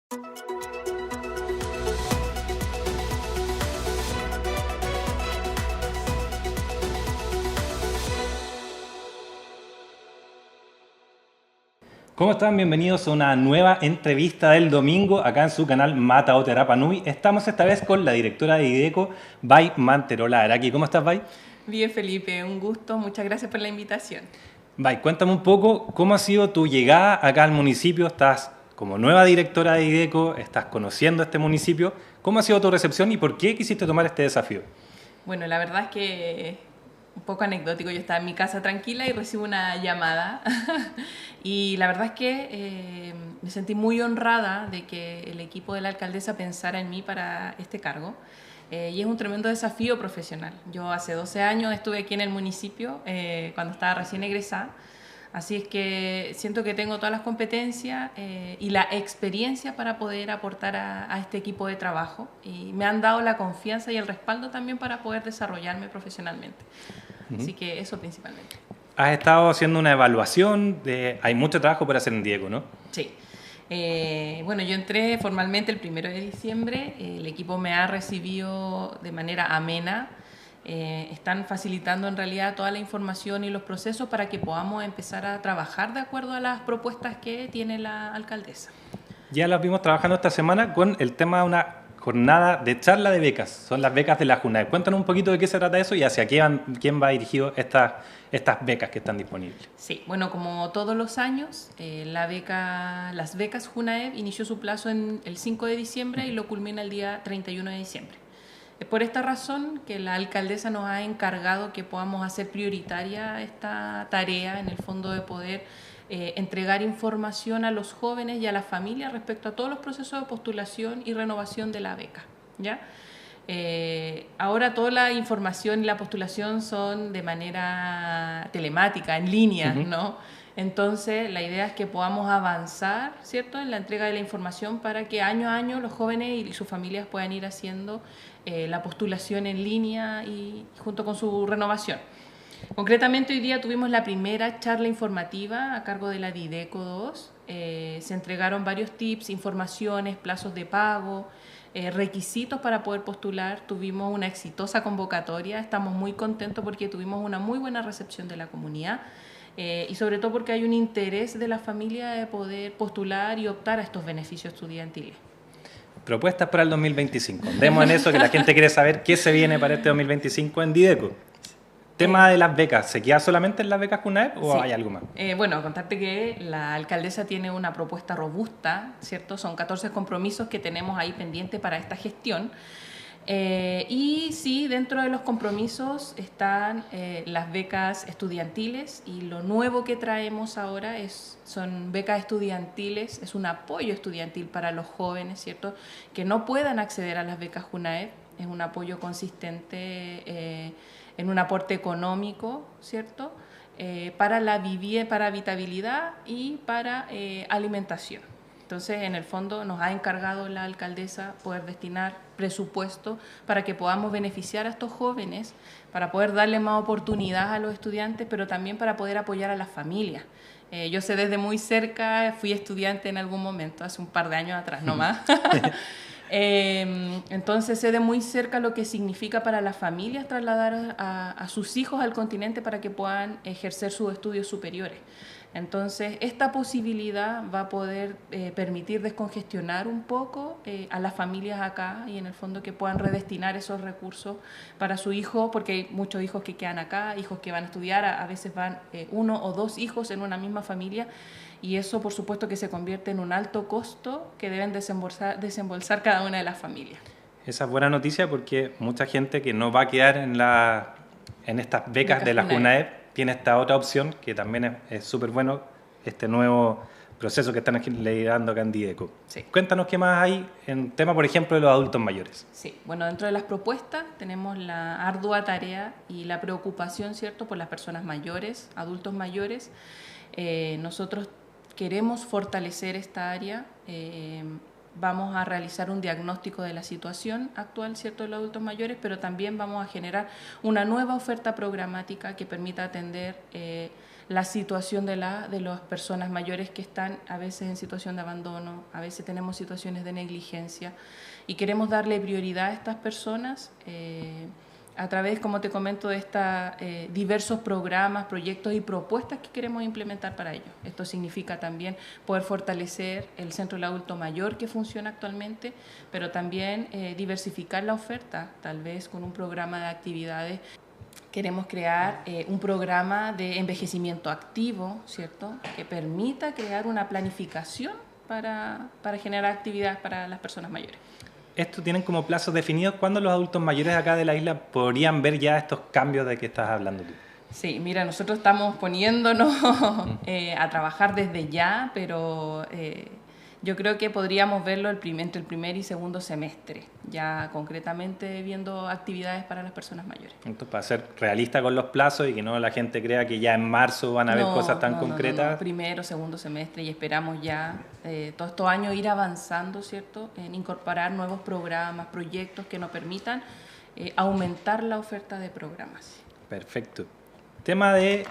¿Cómo están? Bienvenidos a una nueva entrevista del domingo acá en su canal Mata Ote Rapa Nui. Estamos esta vez con la directora de IDECO, Bai Manterola Araki. ¿Cómo estás, Bai? Bien, Felipe, un gusto. Muchas gracias por la invitación. Bai, cuéntame un poco cómo ha sido tu llegada acá al municipio. Estás como nueva directora de IDECO, estás conociendo este municipio. ¿Cómo ha sido tu recepción y por qué quisiste tomar este desafío? Bueno, la verdad es que un poco anecdótico. Yo estaba en mi casa tranquila y recibo una llamada y la verdad es que me sentí muy honrada de que el equipo de la alcaldesa pensara en mí para este cargo. Y es un tremendo desafío profesional. Yo hace 12 años estuve aquí en el municipio cuando estaba recién egresada. Así es que siento que tengo todas las competencias y la experiencia para poder aportar a este equipo de trabajo. Y me han dado la confianza y el respaldo también para poder desarrollarme profesionalmente. Así que eso principalmente. Has estado haciendo una evaluación, hay mucho trabajo por hacer en IDECO, ¿no? Sí. Bueno, yo entré formalmente el 1 de diciembre. El equipo me ha recibido de manera amena. Están facilitando en realidad toda la información y los procesos para que podamos empezar a trabajar de acuerdo a las propuestas que tiene la alcaldesa. Ya las vimos trabajando esta semana con el tema de una jornada de charla de becas. Son las becas de la JUNAEP. Cuéntanos un poquito de qué se trata eso y hacia quién va dirigido estas becas que están disponibles. Sí, bueno, como todos los años, las becas JUNAEP inició su plazo el 5 de diciembre y lo culmina el día 31 de diciembre. Es por esta razón que la alcaldesa nos ha encargado que podamos hacer prioritaria esta tarea, en el fondo de poder entregar información a los jóvenes y a las familias respecto a todos los procesos de postulación y renovación de la beca, ¿ya? Ahora toda la información y la postulación son de manera telemática, en línea, ¿no? Entonces, la idea es que podamos avanzar, ¿cierto?, en la entrega de la información para que año a año los jóvenes y sus familias puedan ir haciendo la postulación en línea y junto con su renovación. Concretamente, hoy día tuvimos la primera charla informativa a cargo de la Dideco 2. Se entregaron varios tips, informaciones, plazos de pago, requisitos para poder postular. Tuvimos una exitosa convocatoria. Estamos muy contentos porque tuvimos una muy buena recepción de la comunidad. Y sobre todo porque hay un interés de la familia de poder postular y optar a estos beneficios estudiantiles. Propuestas para el 2025. Demos en eso, que la gente quiere saber qué se viene para este 2025 en Dideco. Tema de las becas, ¿se queda solamente en las becas JUNAEP o sí. Hay algo más? Bueno, contarte que la alcaldesa tiene una propuesta robusta, ¿cierto? Son 14 compromisos que tenemos ahí pendientes para esta gestión. Y sí, dentro de los compromisos están las becas estudiantiles y lo nuevo que traemos ahora son becas estudiantiles, es un apoyo estudiantil para los jóvenes, ¿cierto?, que no puedan acceder a las becas JUNAEP. Es un apoyo consistente en un aporte económico, ¿cierto?, para habitabilidad y para alimentación. Entonces, en el fondo, nos ha encargado la alcaldesa poder destinar presupuesto para que podamos beneficiar a estos jóvenes, para poder darle más oportunidad a los estudiantes, pero también para poder apoyar a las familias. Yo sé desde muy cerca, fui estudiante en algún momento, hace un par de años atrás nomás. Entonces sé de muy cerca lo que significa para las familias trasladar a sus hijos al continente para que puedan ejercer sus estudios superiores. Entonces, esta posibilidad va a poder permitir descongestionar un poco a las familias acá y en el fondo que puedan redestinar esos recursos para su hijo, porque hay muchos hijos que quedan acá, hijos que van a estudiar, a veces van 1 o 2 hijos en una misma familia y eso por supuesto que se convierte en un alto costo que deben desembolsar cada una de las familias. Esa es buena noticia porque mucha gente que no va a quedar en estas becas de la JUNAEP tiene esta otra opción que también es súper bueno, este nuevo proceso que están liderando acá en Dideco. Sí. Cuéntanos qué más hay en tema, por ejemplo, de los adultos mayores. Sí, bueno, dentro de las propuestas tenemos la ardua tarea y la preocupación, ¿cierto?, por las personas mayores, adultos mayores. Nosotros queremos fortalecer esta área. Vamos a realizar un diagnóstico de la situación actual, ¿cierto?, de los adultos mayores, pero también vamos a generar una nueva oferta programática que permita atender la situación de las personas mayores que están a veces en situación de abandono, a veces tenemos situaciones de negligencia y queremos darle prioridad a estas personas a través, como te comento, de estos diversos programas, proyectos y propuestas que queremos implementar para ellos. Esto significa también poder fortalecer el Centro del Adulto Mayor que funciona actualmente, pero también diversificar la oferta, tal vez con un programa de actividades. Queremos crear un programa de envejecimiento activo, ¿cierto?, que permita crear una planificación para generar actividades para las personas mayores. ¿Esto tienen como plazos definidos? ¿Cuándo los adultos mayores acá de la isla podrían ver ya estos cambios de que estás hablando tú? Sí, mira, nosotros estamos poniéndonos a trabajar desde ya, pero yo creo que podríamos verlo entre el primer y segundo semestre, ya concretamente viendo actividades para las personas mayores. Entonces, para ser realista con los plazos y que no la gente crea que ya en marzo van a haber cosas tan concretas. No, primero, segundo semestre, y esperamos ya todos estos años ir avanzando, ¿cierto?, en incorporar nuevos programas, proyectos que nos permitan aumentar la oferta de programas. Perfecto. Tema de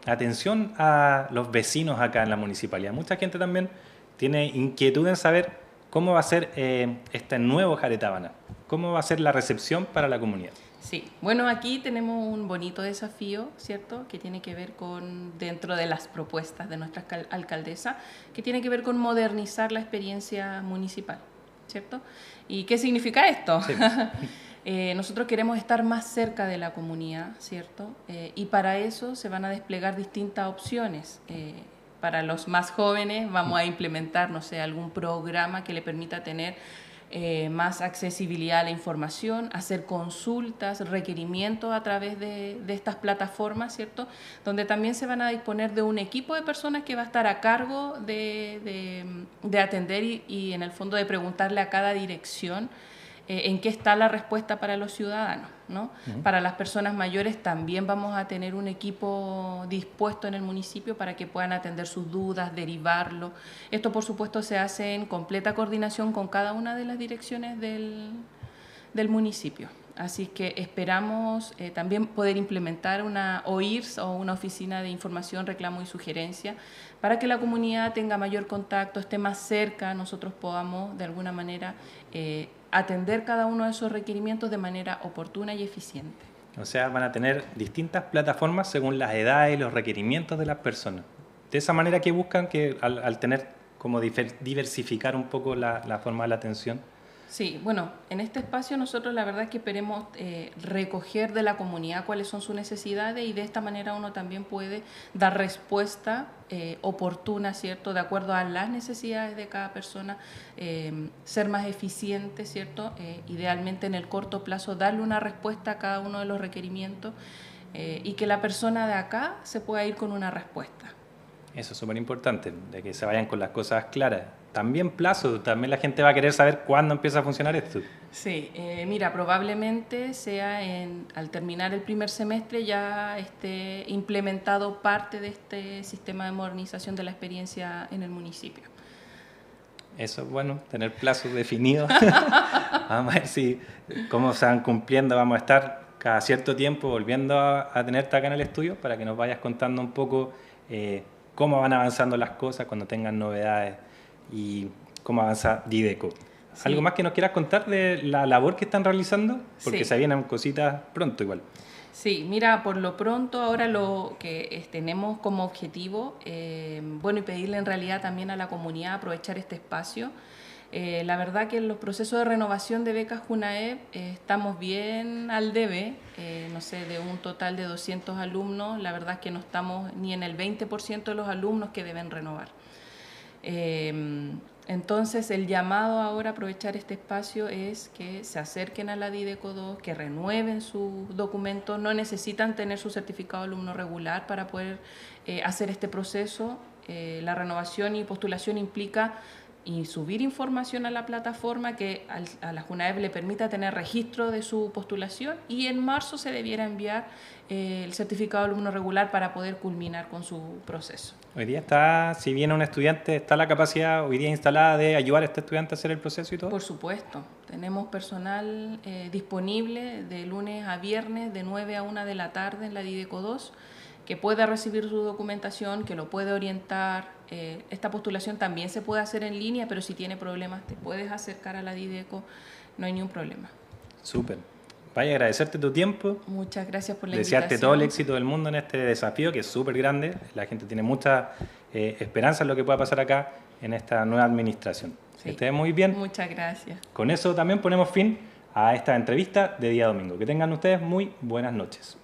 atención a los vecinos acá en la municipalidad. Mucha gente también tiene inquietud en saber cómo va a ser este nuevo Jaretábana, cómo va a ser la recepción para la comunidad. Sí, bueno, aquí tenemos un bonito desafío, ¿cierto?, que tiene que ver con, dentro de las propuestas de nuestra alcaldesa, que tiene que ver con modernizar la experiencia municipal, ¿cierto? ¿Y qué significa esto? Sí. Nosotros queremos estar más cerca de la comunidad, ¿cierto? Y para eso se van a desplegar distintas opciones. Para los más jóvenes vamos a implementar, no sé, algún programa que le permita tener más accesibilidad a la información, hacer consultas, requerimientos a través de estas plataformas, ¿cierto?, donde también se van a disponer de un equipo de personas que va a estar a cargo de atender y en el fondo de preguntarle a cada dirección en qué está la respuesta para los ciudadanos, ¿no? Uh-huh. Para las personas mayores también vamos a tener un equipo dispuesto en el municipio para que puedan atender sus dudas, derivarlo. Esto, por supuesto, se hace en completa coordinación con cada una de las direcciones del municipio. Así que esperamos también poder implementar una OIRS o una oficina de información, reclamo y sugerencia para que la comunidad tenga mayor contacto, esté más cerca, nosotros podamos de alguna manera atender cada uno de esos requerimientos de manera oportuna y eficiente. O sea, van a tener distintas plataformas según las edades y los requerimientos de las personas. De esa manera que buscan que al tener como diversificar un poco la forma de la atención. Sí, bueno, en este espacio nosotros la verdad es que esperemos recoger de la comunidad cuáles son sus necesidades y de esta manera uno también puede dar respuesta oportuna, ¿cierto?, de acuerdo a las necesidades de cada persona, ser más eficiente, ¿cierto?, idealmente en el corto plazo darle una respuesta a cada uno de los requerimientos y que la persona de acá se pueda ir con una respuesta. Eso es súper importante, de que se vayan con las cosas claras. También plazo, también la gente va a querer saber cuándo empieza a funcionar esto. Sí, mira, probablemente sea al terminar el primer semestre ya esté implementado parte de este sistema de modernización de la experiencia en el municipio. Eso es bueno, tener plazos definidos. Vamos a ver cómo se van cumpliendo. Vamos a estar cada cierto tiempo volviendo a tenerte acá en el estudio para que nos vayas contando un poco cómo van avanzando las cosas cuando tengan novedades y cómo avanza Dideco. Sí. ¿Algo más que nos quieras contar de la labor que están realizando? Porque sí, se vienen cositas pronto igual. Sí, mira, por lo pronto ahora lo que tenemos como objetivo, bueno, y pedirle en realidad también a la comunidad aprovechar este espacio. La verdad que en los procesos de renovación de becas JUNAEB estamos bien al debe, no sé, de un total de 200 alumnos, la verdad es que no estamos ni en el 20% de los alumnos que deben renovar. Entonces el llamado ahora a aprovechar este espacio es que se acerquen a la Dideco 2, que renueven sus documentos, no necesitan tener su certificado de alumno regular para poder hacer este proceso. La renovación y postulación implica subir información a la plataforma que a la JUNAEB le permita tener registro de su postulación y en marzo se debiera enviar el certificado de alumno regular para poder culminar con su proceso. Hoy día está, si viene un estudiante, ¿está la capacidad hoy día instalada de ayudar a este estudiante a hacer el proceso y todo? Por supuesto, tenemos personal disponible de lunes a viernes de 9 a 1 de la tarde en la Dideco 2 que puede recibir su documentación, que lo puede orientar. Esta postulación también se puede hacer en línea, pero si tiene problemas te puedes acercar a la Dideco, no hay ningún problema. Súper. Vaya, agradecerte tu tiempo. Muchas gracias por la Desearte invitación. todo el éxito del mundo en este desafío que es súper grande. La gente tiene mucha esperanza en lo que pueda pasar acá en esta nueva administración. Sí. Que estén muy bien. Muchas gracias. Con eso también ponemos fin a esta entrevista de día domingo. Que tengan ustedes muy buenas noches.